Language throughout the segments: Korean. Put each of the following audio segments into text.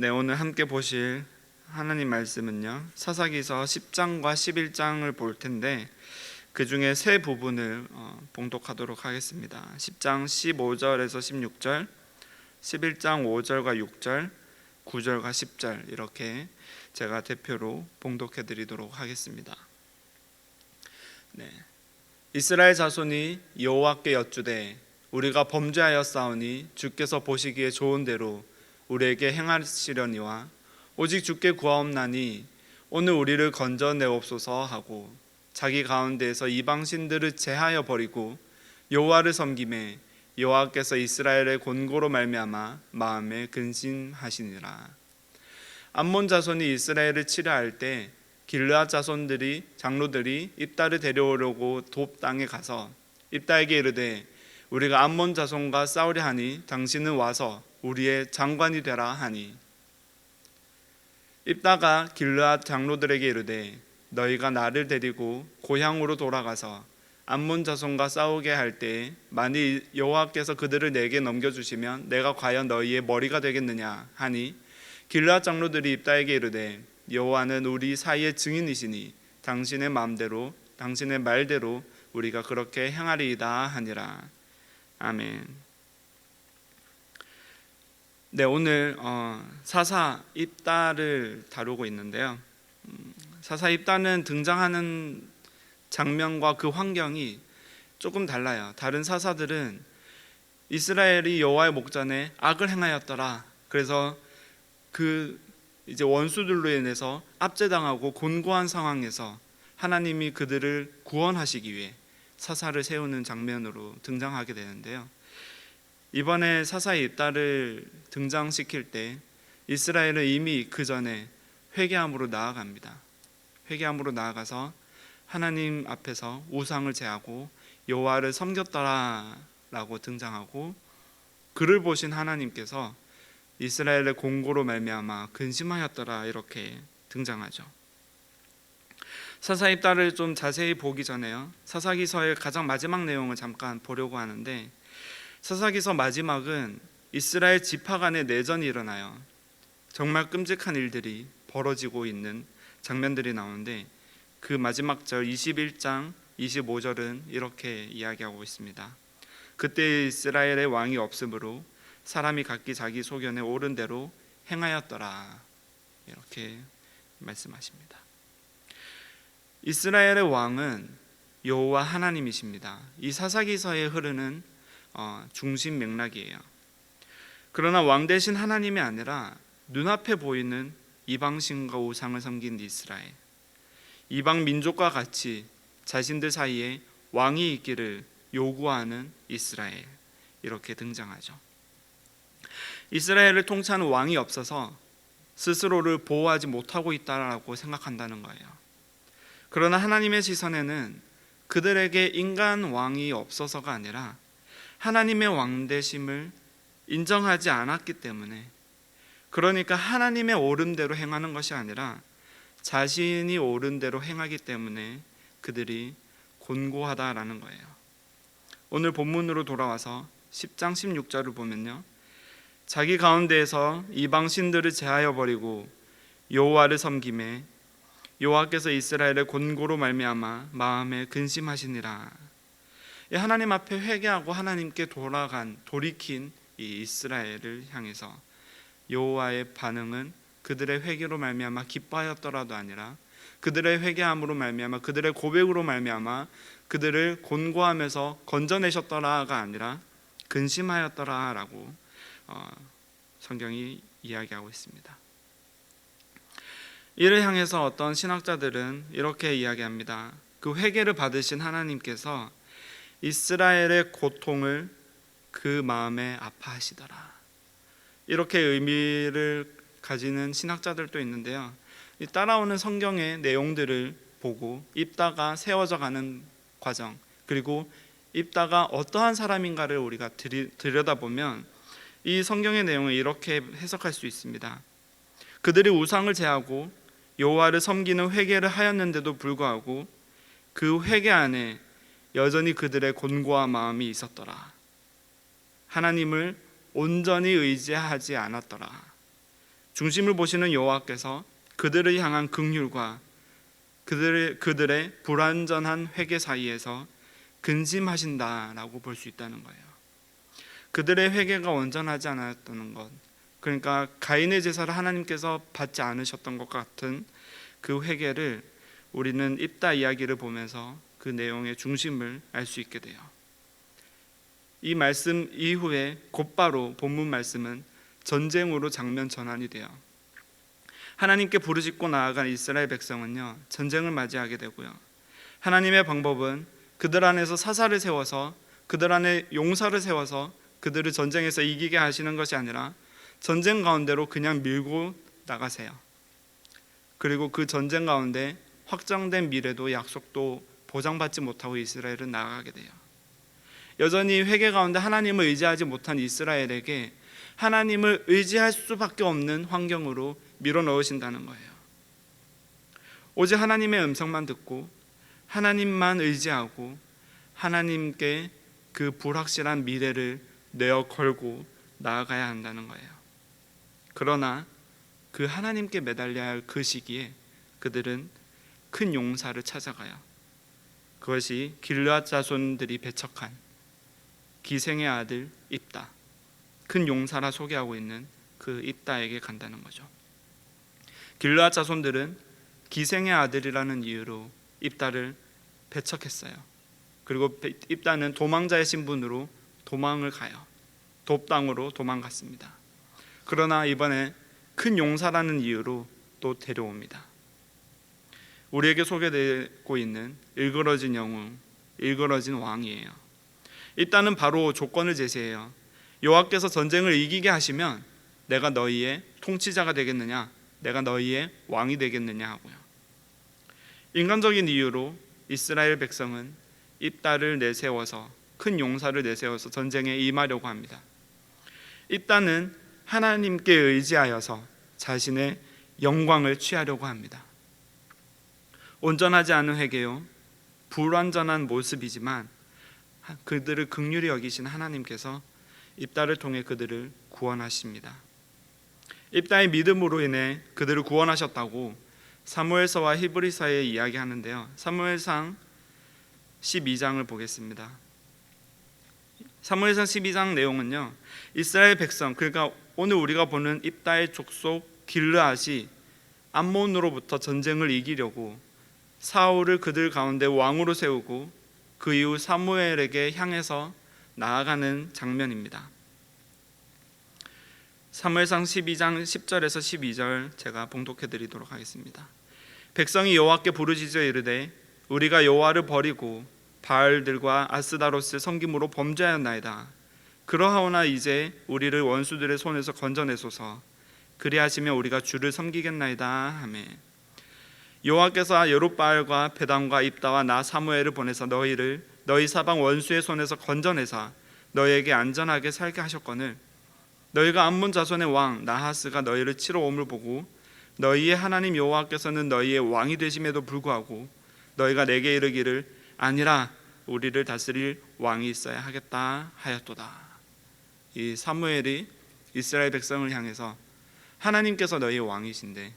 네, 오늘 함께 보실 하나님 말씀은요, 사사기서 10장과 11장을 볼 텐데 그 중에 세 부분을 봉독하도록 하겠습니다. 10장 15절에서 16절, 11장 5절과 6절, 9절과 10절 이렇게 제가 대표로 봉독해 드리도록 하겠습니다. 네. 이스라엘 자손이 여호와께 여쭈되 우리가 범죄하였사오니 주께서 보시기에 좋은 대로 우리에게 행하시려니와 오직 주께 구하옵나니 오늘 우리를 건져내옵소서 하고 자기 가운데에서 이방신들을 제하여 버리고 여호와를 섬기매 여호와께서 이스라엘의 곤고로 말미암아 마음에 근심하시니라. 암몬 자손이 이스라엘을 치려할 때 길르앗 자손들이 장로들이 입다를 데려오려고 돕 땅에 가서 입다에게 이르되 우리가 암몬 자손과 싸우려 하니 당신은 와서 우리의 장관이 되라 하니 입다가 길르앗 장로들에게 이르되 너희가 나를 데리고 고향으로 돌아가서 암몬 자손과 싸우게 할 때에 만일 여호와께서 그들을 내게 넘겨주시면 내가 과연 너희의 머리가 되겠느냐 하니 길르앗 장로들이 입다에게 이르되 여호와는 우리 사이의 증인이시니 당신의 마음대로 당신의 말대로 우리가 그렇게 행하리이다 하니라. 아멘. 네, 오늘 사사 입다를 다루고 있는데요. 사사 입다는 등장하는 장면과 그 환경이 조금 달라요. 다른 사사들은 이스라엘이 여호와의 목전에 악을 행하였더라. 그래서 그 이제 원수들로 인해서 압제당하고 곤고한 상황에서 하나님이 그들을 구원하시기 위해 사사를 세우는 장면으로 등장하게 되는데요. 이번에 사사의 입다를 등장시킬 때 이스라엘은 이미 그 전에 회개함으로 나아갑니다. 회개함으로 나아가서 하나님 앞에서 우상을 제하고 여호와를 섬겼더라라고 등장하고 그를 보신 하나님께서 이스라엘의 공고로 말미암아 근심하였더라 이렇게 등장하죠. 사사 입다를 좀 자세히 보기 전에요, 사사기서의 가장 마지막 내용을 잠깐 보려고 하는데 사사기서 마지막은 이스라엘 지파 간의 내전이 일어나요. 정말 끔찍한 일들이 벌어지고 있는 장면들이 나오는데 그 마지막 절 21장 25절은 이렇게 이야기하고 있습니다. 그때 이스라엘의 왕이 없으므로 사람이 각기 자기 소견에 옳은 대로 행하였더라 이렇게 말씀하십니다. 이스라엘의 왕은 여호와 하나님이십니다. 이 사사기서에 흐르는 중심 맥락이에요. 그러나 왕 대신 하나님이 아니라 눈앞에 보이는 이방신과 우상을 섬긴 이스라엘, 이방 민족과 같이 자신들 사이에 왕이 있기를 요구하는 이스라엘 이렇게 등장하죠. 이스라엘을 통치하는 왕이 없어서 스스로를 보호하지 못하고 있다라고 생각한다는 거예요. 그러나 하나님의 시선에는 그들에게 인간 왕이 없어서가 아니라 하나님의 왕되심을 인정하지 않았기 때문에, 그러니까 하나님의 옳은 대로 행하는 것이 아니라 자신이 옳은 대로 행하기 때문에 그들이 곤고하다라는 거예요. 오늘 본문으로 돌아와서 10장 16절을 보면요, 자기 가운데에서 이방 신들을 제하여 버리고 여호와를 섬기매 여호와께서 이스라엘의 곤고로 말미암아 마음에 근심하시니라. 하나님 앞에 회개하고 하나님께 돌이킨 이 이스라엘을 향해서 여호와의 반응은 그들의 회개로 말미암아 기뻐하였더라도 아니라 그들의 회개함으로 말미암아 그들의 고백으로 말미암아 그들을 곤고함에서 건져내셨더라가 아니라 근심하였더라라고 성경이 이야기하고 있습니다. 이를 향해서 어떤 신학자들은 이렇게 이야기합니다. 그 회개를 받으신 하나님께서 이스라엘의 고통을 그 마음에 아파하시더라 이렇게 의미를 가지는 신학자들도 있는데요, 이 따라오는 성경의 내용들을 보고 입다가 세워져 가는 과정, 그리고 입다가 어떠한 사람인가를 우리가 들여다보면 이 성경의 내용을 이렇게 해석할 수 있습니다. 그들이 우상을 제하고 여호와를 섬기는 회개를 하였는데도 불구하고 그 회개 안에 여전히 그들의 곤고한 마음이 있었더라. 하나님을 온전히 의지하지 않았더라. 중심을 보시는 여호와께서 그들을 향한 긍휼과 그들의 불완전한 회개 사이에서 근심하신다라고 볼 수 있다는 거예요. 그들의 회개가 온전하지 않았다는 것, 그러니까 가인의 제사를 하나님께서 받지 않으셨던 것 같은 그 회개를 우리는 입다 이야기를 보면서 그 내용의 중심을 알 수 있게 돼요. 이 말씀 이후에 곧바로 본문 말씀은 전쟁으로 장면 전환이 돼요. 하나님께 부르짖고 나아간 이스라엘 백성은요, 전쟁을 맞이하게 되고요. 하나님의 방법은 그들 안에서 사사를 세워서, 그들 안에 용사를 세워서 그들을 전쟁에서 이기게 하시는 것이 아니라 전쟁 가운데로 그냥 밀고 나가세요. 그리고 그 전쟁 가운데 확정된 미래도 약속도 보장받지 못하고 이스라엘은 나아가게 돼요. 여전히 회개 가운데 하나님을 의지하지 못한 이스라엘에게 하나님을 의지할 수밖에 없는 환경으로 밀어넣으신다는 거예요. 오직 하나님의 음성만 듣고 하나님만 의지하고 하나님께 그 불확실한 미래를 내어 걸고 나아가야 한다는 거예요. 그러나 그 하나님께 매달려야 할 그 시기에 그들은 큰 용사를 찾아가요. 그것이 길르앗 자손들이 배척한 기생의 아들 입다, 큰 용사라 소개하고 있는 그 입다에게 간다는 거죠. 길르앗 자손들은 기생의 아들이라는 이유로 입다를 배척했어요. 그리고 입다는 도망자의 신분으로 도망을 가요. 돕당으로 도망갔습니다. 그러나 이번에 큰 용사라는 이유로 또 데려옵니다. 우리에게 소개되고 있는 일그러진 영웅, 일그러진 왕이에요. 입다는 바로 조건을 제시해요. 여호와께서 전쟁을 이기게 하시면 내가 너희의 통치자가 되겠느냐, 내가 너희의 왕이 되겠느냐 하고요. 인간적인 이유로 이스라엘 백성은 입다를 내세워서, 큰 용사를 내세워서 전쟁에 임하려고 합니다. 입다는 하나님께 의지하여서 자신의 영광을 취하려고 합니다. 온전하지 않은 회개요, 불완전한 모습이지만 그들을 긍휼히 여기신 하나님께서 입다를 통해 그들을 구원하십니다. 입다의 믿음으로 인해 그들을 구원하셨다고 사무엘서와 히브리서에 이야기하는데요. 사무엘상 12장을 보겠습니다. 사무엘상 12장 내용은요, 이스라엘 백성, 그러니까 오늘 우리가 보는 입다의 족속 길르앗이 암몬으로부터 전쟁을 이기려고 사울을 그들 가운데 왕으로 세우고 그 이후 사무엘에게 향해서 나아가는 장면입니다. 사무엘상 12장 10절에서 12절 제가 봉독해 드리도록 하겠습니다. 백성이 여호와께 부르짖어 이르되 우리가 여호와를 버리고 바알들과 아스다롯을 섬김으로 범죄하였나이다. 그러하오나 이제 우리를 원수들의 손에서 건져내소서. 그리하시면 우리가 주를 섬기겠나이다 하매 여호와께서 여룻바알과 베단과 입다와 나 사무엘을 보내서 너희를 너희 사방 원수의 손에서 건져내사 너희에게 안전하게 살게 하셨거늘 너희가 암몬 자손의 왕 나하스가 너희를 치러 옴을 보고 너희의 하나님 여호와께서는 너희의 왕이 되심에도 불구하고 너희가 내게 이르기를 아니라 우리를 다스릴 왕이 있어야 하겠다 하였도다. 이 사무엘이 이스라엘 백성을 향해서 하나님께서 너희의 왕이신데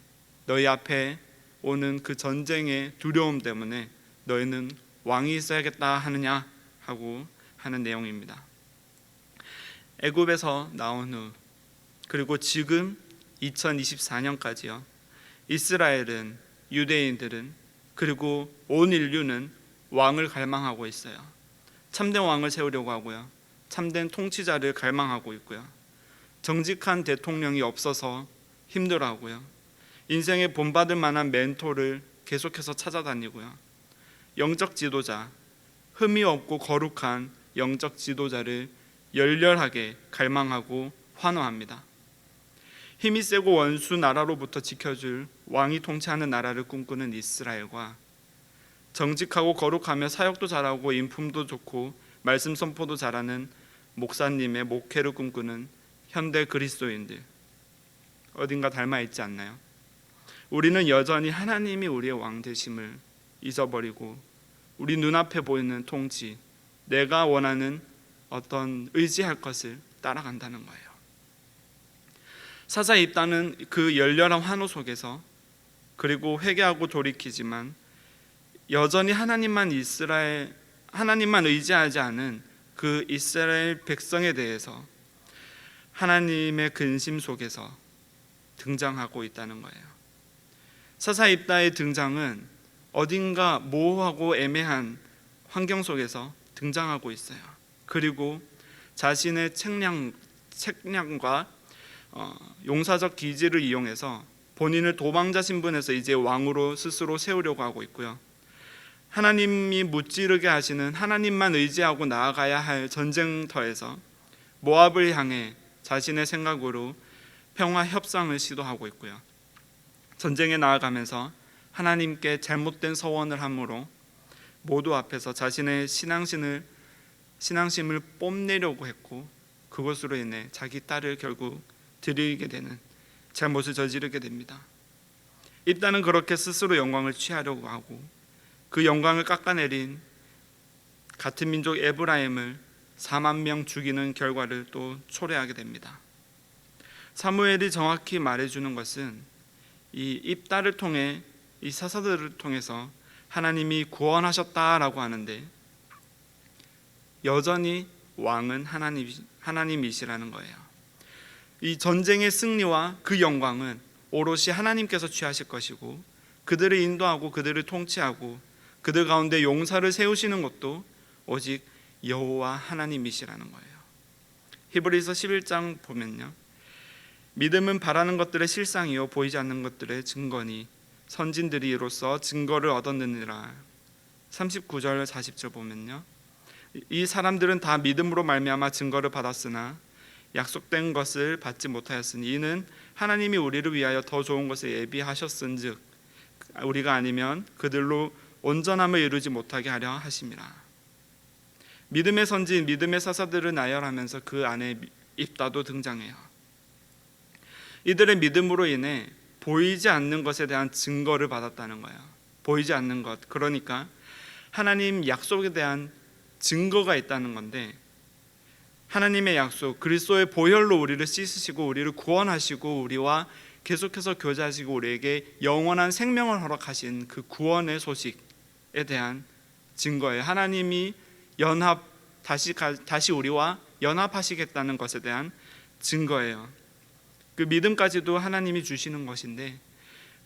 너희 앞에 오는 그 전쟁의 두려움 때문에 너희는 왕이 있어야겠다 하느냐 하고 하는 내용입니다. 애굽에서 나온 후 그리고 지금 2024년까지요, 이스라엘은, 유대인들은, 그리고 온 인류는 왕을 갈망하고 있어요. 참된 왕을 세우려고 하고요, 참된 통치자를 갈망하고 있고요, 정직한 대통령이 없어서 힘들어하고요, 인생에 본받을 만한 멘토를 계속해서 찾아다니고요, 영적 지도자, 흠이 없고 거룩한 영적 지도자를 열렬하게 갈망하고 환호합니다. 힘이 세고 원수 나라로부터 지켜줄 왕이 통치하는 나라를 꿈꾸는 이스라엘과 정직하고 거룩하며 사역도 잘하고 인품도 좋고 말씀 선포도 잘하는 목사님의 목회를 꿈꾸는 현대 그리스도인들, 어딘가 닮아 있지 않나요? 우리는 여전히 하나님이 우리의 왕 되심을 잊어버리고 우리 눈앞에 보이는 통치, 내가 원하는 어떤 의지할 것을 따라간다는 거예요. 사사에 입다는 그 열렬한 환호 속에서 그리고 회개하고 돌이키지만 여전히 하나님만 의지하지 않은 그 이스라엘 백성에 대해서 하나님의 근심 속에서 등장하고 있다는 거예요. 사사 입다의 등장은 어딘가 모호하고 애매한 환경 속에서 등장하고 있어요. 그리고 자신의 책량과 용사적 기질을 이용해서 본인을 도망자 신분에서 이제 왕으로 스스로 세우려고 하고 있고요. 하나님이 무찌르게 하시는 하나님만 의지하고 나아가야 할 전쟁터에서 모압을 향해 자신의 생각으로 평화 협상을 시도하고 있고요. 전쟁에 나아가면서 하나님께 잘못된 서원을 함으로 모두 앞에서 자신의 신앙심을 뽐내려고 했고 그것으로 인해 자기 딸을 결국 드리게 되는 잘못을 저지르게 됩니다. 입다는 그렇게 스스로 영광을 취하려고 하고 그 영광을 깎아내린 같은 민족 에브라임을 4만 명 죽이는 결과를 또 초래하게 됩니다. 사무엘이 정확히 말해주는 것은 이 입다를 통해 이 사사들을 통해서 하나님이 구원하셨다라고 하는데 여전히 왕은 하나님이시라는 거예요. 이 전쟁의 승리와 그 영광은 오롯이 하나님께서 취하실 것이고 그들을 인도하고 그들을 통치하고 그들 가운데 용사를 세우시는 것도 오직 여호와 하나님이시라는 거예요. 히브리서 11장 보면요, 믿음은 바라는 것들의 실상이요 보이지 않는 것들의 증거니 선진들이 이로써 증거를 얻었느니라. 39절 40절 보면요, 이 사람들은 다 믿음으로 말미암아 증거를 받았으나 약속된 것을 받지 못하였으니 이는 하나님이 우리를 위하여 더 좋은 것을 예비하셨은즉 우리가 아니면 그들로 온전함을 이루지 못하게 하려 하심이라. 믿음의 선진, 믿음의 사사들을 나열하면서 그 안에 입다도 등장해요. 이들의 믿음으로 인해 보이지 않는 것에 대한 증거를 받았다는 거예요. 보이지 않는 것, 그러니까 하나님 약속에 대한 증거가 있다는 건데, 하나님의 약속, 그리스도의 보혈로 우리를 씻으시고 우리를 구원하시고 우리와 계속해서 교제하시고 우리에게 영원한 생명을 허락하신 그 구원의 소식에 대한 증거예요. 하나님이 다시 우리와 연합하시겠다는 것에 대한 증거예요. 그 믿음까지도 하나님이 주시는 것인데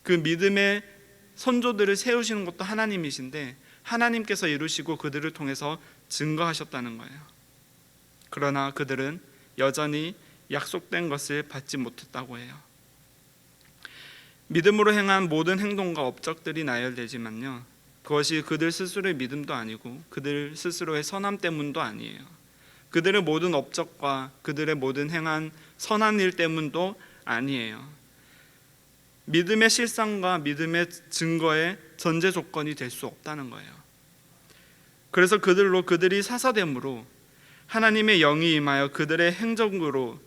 그 믿음의 선조들을 세우시는 것도 하나님이신데 하나님께서 이루시고 그들을 통해서 증거하셨다는 거예요. 그러나 그들은 여전히 약속된 것을 받지 못했다고 해요. 믿음으로 행한 모든 행동과 업적들이 나열되지만요, 그것이 그들 스스로의 믿음도 아니고 그들 스스로의 선함 때문도 아니에요. 그들의 모든 업적과 그들의 모든 행한 선한 일 때문도 아니에요. 믿음의 실상과 믿음의 증거의 전제 조건이 될 수 없다는 거예요. 그래서 그들이 사사됨으로 하나님의 영이 임하여 그들의 행적으로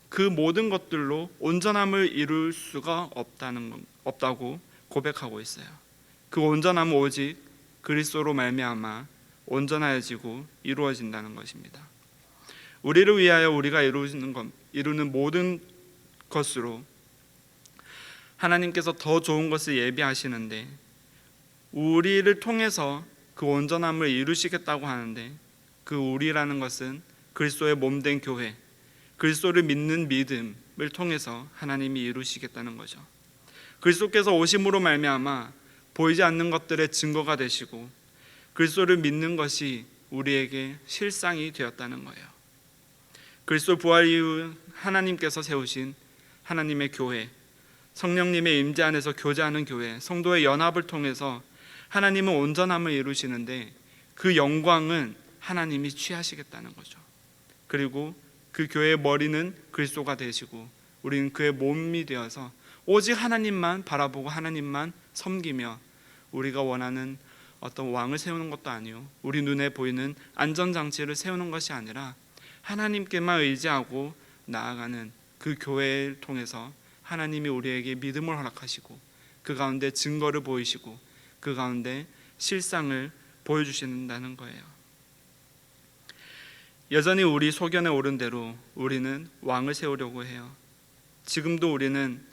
그 모든 것들로 온전함을 이룰 수가 없다고 고백하고 있어요. 그 온전함은 오직 그리스도로 말미암아 온전하여지고 이루어진다는 것입니다. 우리를 위하여 우리가 이루는 모든 것으로 하나님께서 더 좋은 것을 예비하시는데 우리를 통해서 그 온전함을 이루시겠다고 하는데 그 우리라는 것은 그리스도의 몸된 교회, 그리스도를 믿는 믿음을 통해서 하나님이 이루시겠다는 거죠. 그리스도께서 오심으로 말미암아 보이지 않는 것들의 증거가 되시고 그리스도를 믿는 것이 우리에게 실상이 되었다는 거예요. 그리스도 부활 이후 하나님께서 세우신 하나님의 교회, 성령님의 임재 안에서 교제하는 교회, 성도의 연합을 통해서 하나님은 온전함을 이루시는데 그 영광은 하나님이 취하시겠다는 거죠. 그리고 그 교회의 머리는 그리스도가 되시고 우리는 그의 몸이 되어서 오직 하나님만 바라보고 하나님만 섬기며 우리가 원하는 어떤 왕을 세우는 것도 아니요, 우리 눈에 보이는 안전장치를 세우는 것이 아니라 하나님께만 의지하고 나아가는 그 교회를 통해서 하나님이 우리에게 믿음을 허락하시고 그 가운데 증거를 보이시고 그 가운데 실상을 보여주신다는 거예요. 여전히 우리 소견에 오른 대로 우리는 왕을 세우려고 해요. 지금도 우리는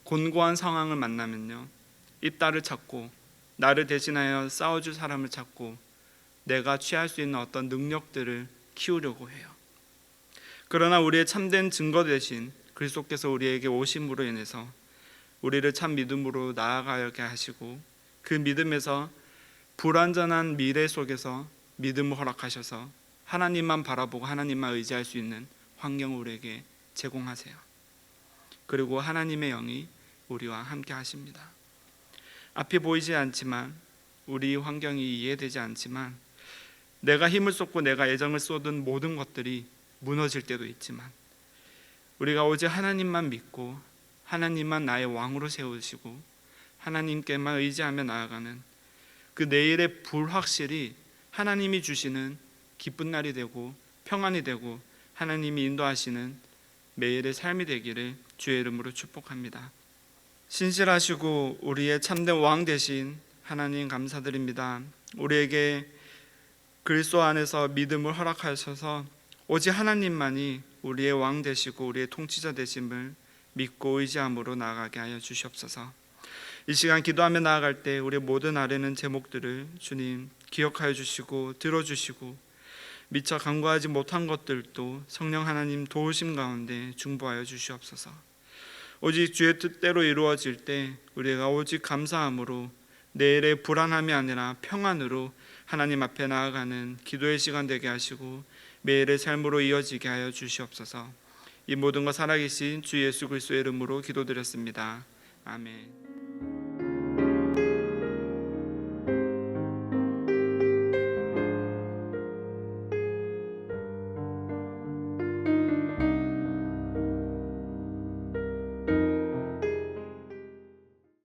곤고한 상황을 만나면요, 입다를 찾고 나를 대신하여 싸워줄 사람을 찾고 내가 취할 수 있는 어떤 능력들을 키우려고 해요. 그러나 우리의 참된 증거 대신 그리스도께서 우리에게 오심으로 인해서 우리를 참 믿음으로 나아가게 하시고 그 믿음에서 불완전한 미래 속에서 믿음을 허락하셔서 하나님만 바라보고 하나님만 의지할 수 있는 환경을 우리에게 제공하세요. 그리고 하나님의 영이 우리와 함께 하십니다. 앞이 보이지 않지만, 우리 환경이 이해되지 않지만, 내가 힘을 쏟고 내가 애정을 쏟은 모든 것들이 무너질 때도 있지만, 우리가 오직 하나님만 믿고 하나님만 나의 왕으로 세우시고 하나님께만 의지하며 나아가는 그 내일의 불확실이 하나님이 주시는 기쁜 날이 되고 평안이 되고 하나님이 인도하시는 매일의 삶이 되기를 주의 이름으로 축복합니다. 신실하시고 우리의 참된 왕 되신 하나님 감사드립니다. 우리에게 그리스도 안에서 믿음을 허락하셔서 오직 하나님만이 우리의 왕 되시고 우리의 통치자 되심을 믿고 의지함으로 나아가게 하여 주시옵소서. 이 시간 기도하며 나아갈 때 우리의 모든 아뢰는 제목들을 주님 기억하여 주시고 들어주시고 미처 간구하지 못한 것들도 성령 하나님 도우심 가운데 중보하여 주시옵소서. 오직 주의 뜻대로 이루어질 때 우리가 오직 감사함으로 내일의 불안함이 아니라 평안으로 하나님 앞에 나아가는 기도의 시간 되게 하시고 매일의 삶으로 이어지게 하여 주시옵소서. 이 모든 것 살아계신 주 예수 그리스도의 이름으로 기도드렸습니다. 아멘.